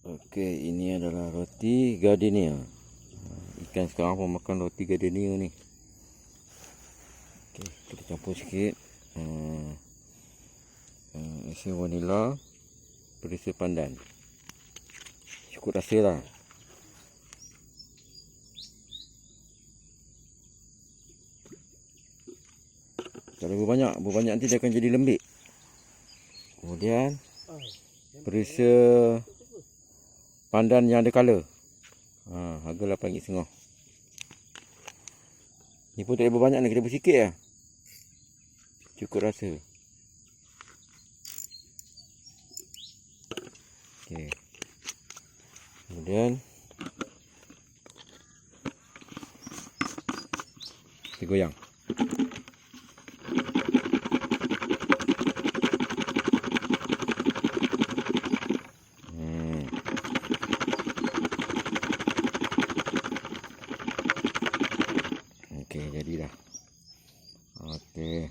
Okey, ini adalah roti gardenia. Ikan sekarang pun makan roti gardenia ni. Okey, kita campur sikit isi vanila, perisa pandan. Cukup rasa lah. Kalau berbanyak nanti dia akan jadi lembik. Kemudian perisa pandan yang ada color. Harga RM8.5. Ni pun tak ada berbanyak ni, kita bersikit lah. Cukup rasa. Okey. Kemudian kita goyang. Okey, jadi dah. Okey.